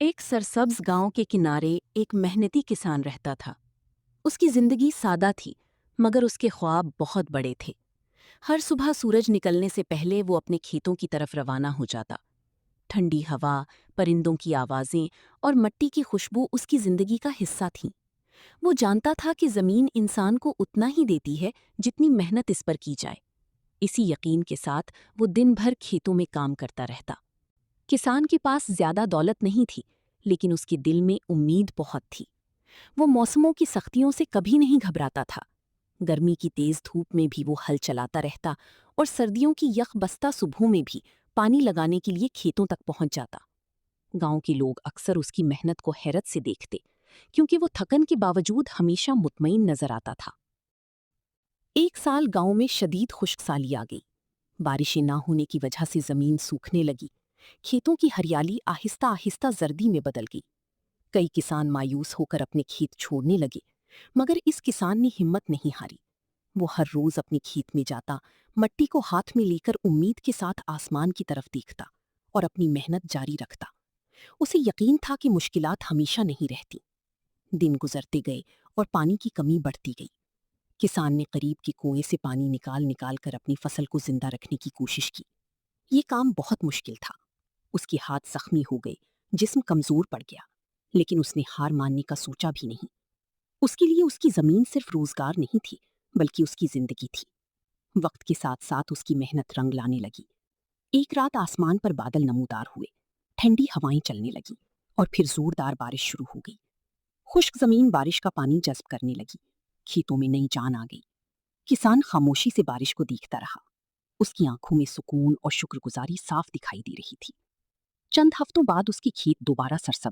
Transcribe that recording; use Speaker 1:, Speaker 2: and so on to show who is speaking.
Speaker 1: ایک سرسبز گاؤں کے کنارے ایک محنتی کسان رہتا تھا۔ اس کی زندگی سادہ تھی، مگر اس کے خواب بہت بڑے تھے۔ ہر صبح سورج نکلنے سے پہلے وہ اپنے کھیتوں کی طرف روانہ ہو جاتا۔ ٹھنڈی ہوا، پرندوں کی آوازیں اور مٹی کی خوشبو اس کی زندگی کا حصہ تھیں۔ وہ جانتا تھا کہ زمین انسان کو اتنا ہی دیتی ہے جتنی محنت اس پر کی جائے۔ اسی یقین کے ساتھ وہ دن بھر کھیتوں میں کام کرتا رہتا۔ کسان کے پاس زیادہ دولت نہیں تھی، لیکن اس کے دل میں امید بہت تھی۔ وہ موسموں کی سختیوں سے کبھی نہیں گھبراتا تھا۔ گرمی کی تیز دھوپ میں بھی وہ ہل چلاتا رہتا اور سردیوں کی یخ بستہ صبحوں میں بھی پانی لگانے کے لیے کھیتوں تک پہنچ جاتا۔ گاؤں کے لوگ اکثر اس کی محنت کو حیرت سے دیکھتے، کیونکہ وہ تھکن کے باوجود ہمیشہ مطمئن نظر آتا تھا۔ ایک سال گاؤں میں شدید خشک سالی آ گئی۔ بارشیں نہ ہونے کی وجہ سے زمین سوکھنے لگی۔ کھیتوں کی ہریالی آہستہ آہستہ زردی میں بدل گئی۔ کئی کسان مایوس ہو کر اپنے کھیت چھوڑنے لگے، مگر اس کسان نے ہمت نہیں ہاری۔ وہ ہر روز اپنے کھیت میں جاتا، مٹی کو ہاتھ میں لے کر امید کے ساتھ آسمان کی طرف دیکھتا اور اپنی محنت جاری رکھتا۔ اسے یقین تھا کہ مشکلات ہمیشہ نہیں رہتی۔ دن گزرتے گئے اور پانی کی کمی بڑھتی گئی۔ کسان نے قریب کے کنویں سے پانی نکال نکال کر اپنی فصل کو زندہ رکھنے کی کوشش کی۔ یہ کام بہت مشکل تھا۔ اس کے ہاتھ زخمی ہو گئے، جسم کمزور پڑ گیا، لیکن اس نے ہار ماننے کا سوچا بھی نہیں۔ اس کے لیے اس کی زمین صرف روزگار نہیں تھی، بلکہ اس کی زندگی تھی۔ وقت کے ساتھ ساتھ اس کی محنت رنگ لانے لگی۔ ایک رات آسمان پر بادل نمودار ہوئے، ٹھنڈی ہوائیں چلنے لگیں اور پھر زوردار بارش شروع ہو گئی۔ خشک زمین بارش کا پانی جذب کرنے لگی، کھیتوں میں نئی جان آ گئی۔ کسان خاموشی سے بارش کو دیکھتا رہا۔ اس کی آنکھوں میں سکون اور شکر گزاری صاف دکھائی دے رہی تھی۔ چند ہفتوں بعد اس کی کھیت دوبارہ سرسبز